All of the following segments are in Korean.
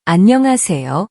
안녕하세요,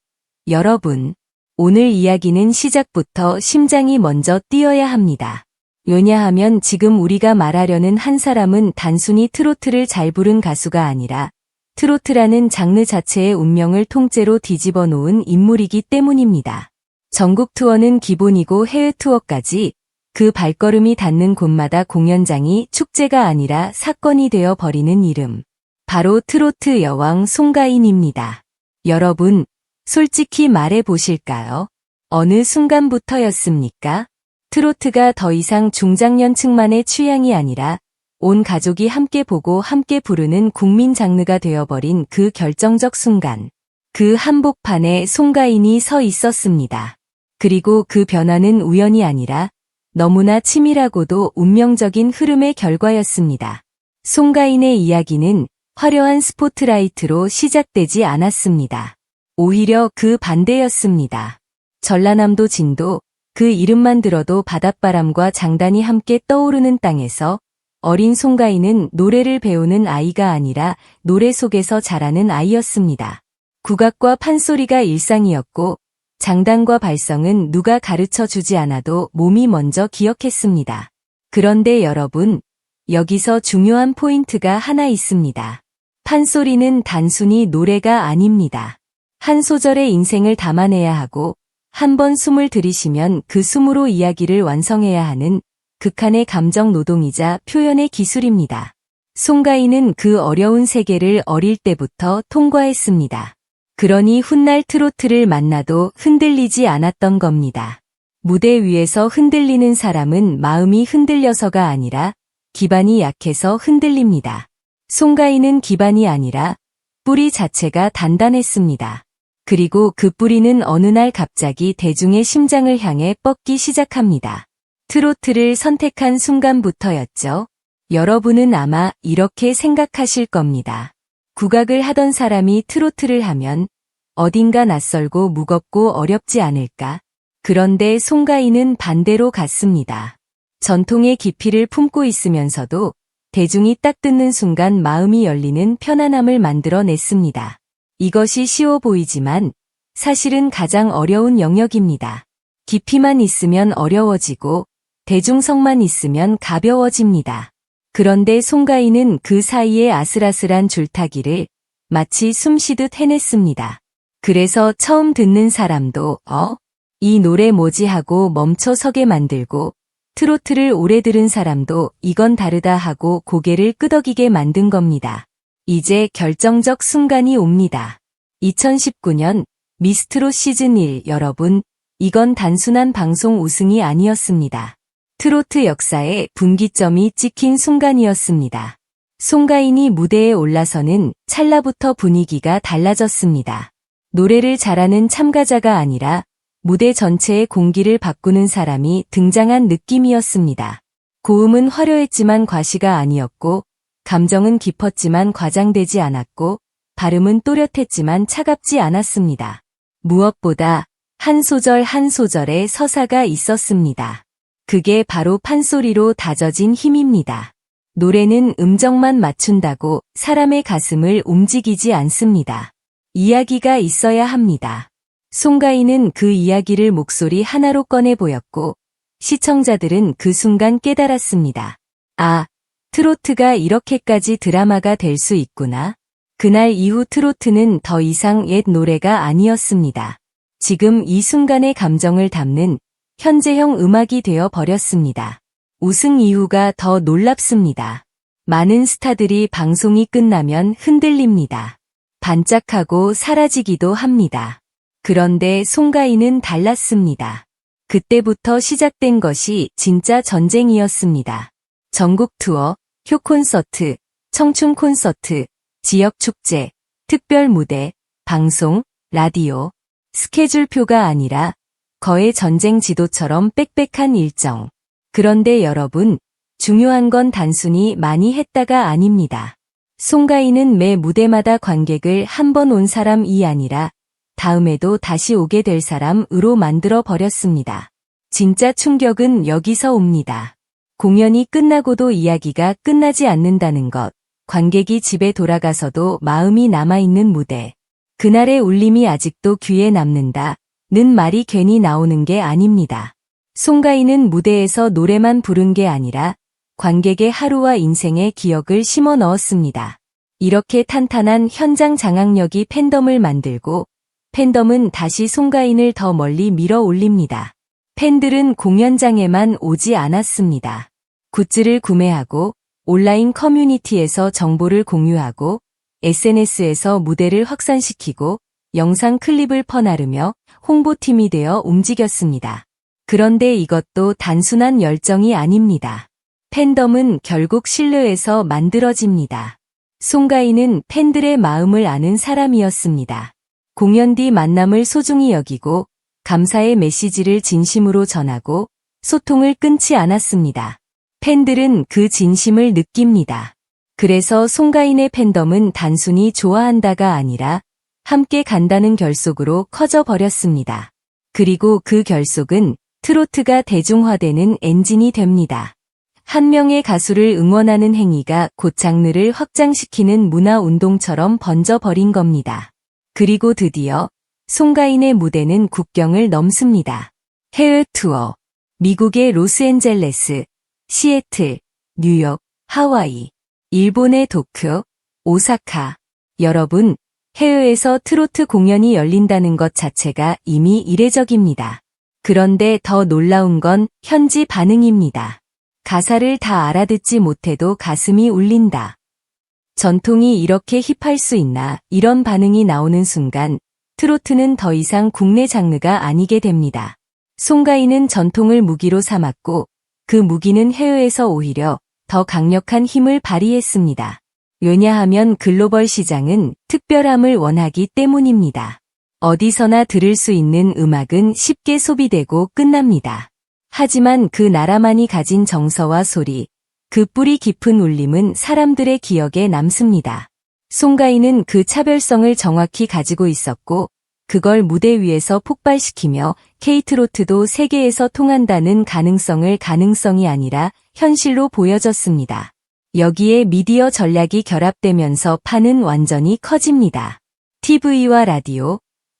여러분. 오늘 이야기는 시작부터 심장이 먼저 뛰어야 합니다. 왜냐하면 지금 우리가 말하려는 한 사람은 단순히 트로트를 잘 부른 가수가 아니라 트로트라는 장르 자체의 운명을 통째로 뒤집어 놓은 인물이기 때문입니다. 전국 투어는 기본이고 해외 투어까지 그 발걸음이 닿는 곳마다 공연장이 축제가 아니라 사건이 되어 버리는 이름. 바로 트로트 여왕 송가인입니다. 여러분, 솔직히 말해 보실까요? 어느 순간부터였습니까? 트로트가 더 이상 중장년층만의 취향이 아니라 온 가족이 함께 보고 함께 부르는 국민 장르가 되어버린 그 결정적 순간. 그 한복판에 송가인이 서 있었습니다. 그리고 그 변화는 우연이 아니라 너무나 치밀하고도 운명적인 흐름의 결과였습니다. 송가인의 이야기는 화려한 스포트라이트로 시작되지 않았습니다. 오히려 그 반대였습니다. 전라남도 진도, 그 이름만 들어도 바닷바람과 장단이 함께 떠오르는 땅에서 어린 송가인은 노래를 배우는 아이가 아니라 노래 속에서 자라는 아이였습니다. 국악과 판소리가 일상이었고 장단과 발성은 누가 가르쳐 주지 않아도 몸이 먼저 기억했습니다. 그런데 여러분, 여기서 중요한 포인트가 하나 있습니다. 판소리는 단순히 노래가 아닙니다. 한 소절의 인생을 담아내야 하고 한 번 숨을 들이쉬면 그 숨으로 이야기를 완성해야 하는 극한의 감정 노동이자 표현의 기술입니다. 송가인은 그 어려운 세계를 어릴 때부터 통과했습니다. 그러니 훗날 트로트를 만나도 흔들리지 않았던 겁니다. 무대 위에서 흔들리는 사람은 마음이 흔들려서가 아니라 기반이 약해서 흔들립니다. 송가인은 기반이 아니라 뿌리 자체가 단단했습니다. 그리고 그 뿌리는 어느 날 갑자기 대중의 심장을 향해 뻗기 시작합니다. 트로트를 선택한 순간부터였죠. 여러분은 아마 이렇게 생각하실 겁니다. 국악을 하던 사람이 트로트를 하면 어딘가 낯설고 무겁고 어렵지 않을까? 그런데 송가인은 반대로 갔습니다. 전통의 깊이를 품고 있으면서도 대중이 딱 듣는 순간 마음이 열리는 편안함을 만들어냈습니다. 이것이 쉬워 보이지만 사실은 가장 어려운 영역입니다. 깊이만 있으면 어려워지고 대중성만 있으면 가벼워집니다. 그런데 송가인은 그 사이의 아슬아슬한 줄타기를 마치 숨쉬듯 해냈습니다. 그래서 처음 듣는 사람도 이 노래 뭐지 하고 멈춰 서게 만들고 트로트를 오래 들은 사람도 이건 다르다 하고 고개를 끄덕이게 만든 겁니다. 이제 결정적 순간이 옵니다. 2019년 미스트롯 시즌 1 여러분, 이건 단순한 방송 우승이 아니었습니다. 트로트 역사에 분기점이 찍힌 순간이었습니다. 송가인이 무대에 올라서는 찰나부터 분위기가 달라졌습니다. 노래를 잘하는 참가자가 아니라 무대 전체의 공기를 바꾸는 사람이 등장한 느낌이었습니다. 고음은 화려했지만 과시가 아니었고, 감정은 깊었지만 과장되지 않았고, 발음은 또렷했지만 차갑지 않았습니다. 무엇보다 한 소절 한 소절에 서사가 있었습니다. 그게 바로 판소리로 다져진 힘입니다. 노래는 음정만 맞춘다고 사람의 가슴을 움직이지 않습니다. 이야기가 있어야 합니다. 송가인은 그 이야기를 목소리 하나로 꺼내 보였고 시청자들은 그 순간 깨달았습니다. 아, 트로트가 이렇게까지 드라마가 될 수 있구나. 그날 이후 트로트는 더 이상 옛 노래가 아니었습니다. 지금 이 순간의 감정을 담는 현재형 음악이 되어 버렸습니다. 우승 이후가 더 놀랍습니다. 많은 스타들이 방송이 끝나면 흔들립니다. 반짝하고 사라지기도 합니다. 그런데 송가인은 달랐습니다. 그때부터 시작된 것이 진짜 전쟁이었습니다. 전국 투어, 효 콘서트, 청춘 콘서트, 지역 축제, 특별 무대, 방송, 라디오, 스케줄표가 아니라 거의 전쟁 지도처럼 빽빽한 일정. 그런데 여러분, 중요한 건 단순히 많이 했다가 아닙니다. 송가인은 매 무대마다 관객을 한 번 온 사람이 아니라 다음에도 다시 오게 될 사람으로 만들어 버렸습니다. 진짜 충격은 여기서 옵니다. 공연이 끝나고도 이야기가 끝나지 않는다는 것, 관객이 집에 돌아가서도 마음이 남아있는 무대. 그날의 울림이 아직도 귀에 남는다. 는 말이 괜히 나오는 게 아닙니다. 송가인은 무대에서 노래만 부른 게 아니라 관객의 하루와 인생의 기억을 심어 넣었습니다. 이렇게 탄탄한 현장 장악력이 팬덤을 만들고 팬덤은 다시 송가인을 더 멀리 밀어 올립니다. 팬들은 공연장에만 오지 않았습니다. 굿즈를 구매하고 온라인 커뮤니티에서 정보를 공유하고 SNS에서 무대를 확산시키고 영상 클립을 퍼나르며 홍보팀이 되어 움직였습니다. 그런데 이것도 단순한 열정이 아닙니다. 팬덤은 결국 신뢰에서 만들어집니다. 송가인은 팬들의 마음을 아는 사람이었습니다. 공연 뒤 만남을 소중히 여기고 감사의 메시지를 진심으로 전하고 소통을 끊지 않았습니다. 팬들은 그 진심을 느낍니다. 그래서 송가인의 팬덤은 단순히 좋아한다가 아니라 함께 간다는 결속으로 커져 버렸습니다. 그리고 그 결속은 트로트가 대중화되는 엔진이 됩니다. 한 명의 가수를 응원하는 행위가 곧 장르를 확장시키는 문화운동처럼 번져버린 겁니다. 그리고 드디어 송가인의 무대는 국경을 넘습니다. 해외 투어, 미국의 로스앤젤레스, 시애틀, 뉴욕, 하와이, 일본의 도쿄, 오사카. 여러분, 해외에서 트로트 공연이 열린다는 것 자체가 이미 이례적입니다. 그런데 더 놀라운 건 현지 반응입니다. 가사를 다 알아듣지 못해도 가슴이 울린다. 전통이 이렇게 힙할 수 있나, 이런 반응이 나오는 순간 트로트는 더 이상 국내 장르가 아니게 됩니다. 송가인은 전통을 무기로 삼았고 그 무기는 해외에서 오히려 더 강력한 힘을 발휘했습니다. 왜냐하면 글로벌 시장은 특별함을 원하기 때문입니다. 어디서나 들을 수 있는 음악은 쉽게 소비되고 끝납니다. 하지만 그 나라만이 가진 정서와 소리, 그 뿌리 깊은 울림은 사람들의 기억에 남습니다. 송가인은 그 차별성을 정확히 가지고 있었고 그걸 무대 위에서 폭발시키며 K트로트도 세계에서 통한다는 가능성이 아니라 현실로 보여졌습니다. 여기에 미디어 전략이 결합되면서 판은 완전히 커집니다. TV와 라디오,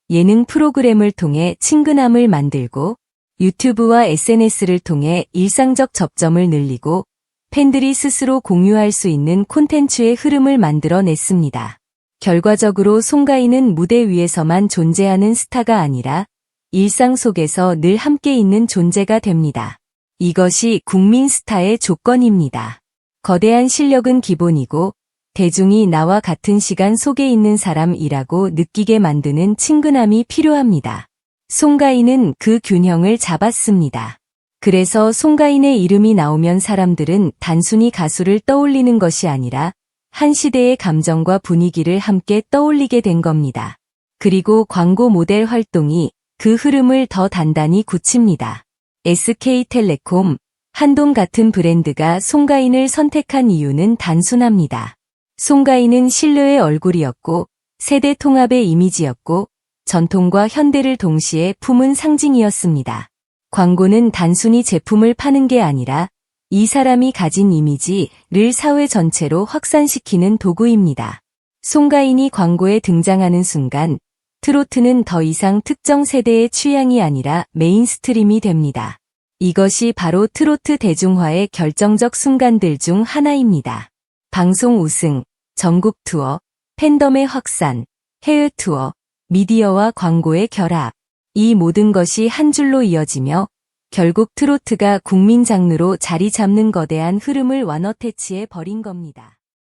예능 프로그램을 통해 친근함을 만들고 유튜브와 SNS를 통해 일상적 접점을 늘리고 팬들이 스스로 공유할 수 있는 콘텐츠의 흐름을 만들어냈습니다. 결과적으로 송가인은 무대 위에서만 존재하는 스타가 아니라 일상 속에서 늘 함께 있는 존재가 됩니다. 이것이 국민 스타의 조건입니다. 거대한 실력은 기본이고 대중이 나와 같은 시간 속에 있는 사람이라고 느끼게 만드는 친근함이 필요합니다. 송가인은 그 균형을 잡았습니다. 그래서 송가인의 이름이 나오면 사람들은 단순히 가수를 떠올리는 것이 아니라 한 시대의 감정과 분위기를 함께 떠올리게 된 겁니다. 그리고 광고 모델 활동이 그 흐름을 더 단단히 굳힙니다. SK텔레콤, 한동 같은 브랜드가 송가인을 선택한 이유는 단순합니다. 송가인은 신뢰의 얼굴이었고 세대 통합의 이미지였고 전통과 현대를 동시에 품은 상징이었습니다. 광고는 단순히 제품을 파는 게 아니라 이 사람이 가진 이미지를 사회 전체로 확산시키는 도구입니다. 송가인이 광고에 등장하는 순간 트로트는 더 이상 특정 세대의 취향이 아니라 메인스트림이 됩니다. 이것이 바로 트로트 대중화의 결정적 순간들 중 하나입니다. 방송 우승, 전국 투어, 팬덤의 확산, 해외 투어, 미디어와 광고의 결합. 이 모든 것이 한 줄로 이어지며 결국 트로트가 국민 장르로 자리 잡는 거대한 흐름을 완화태치해 버린 겁니다.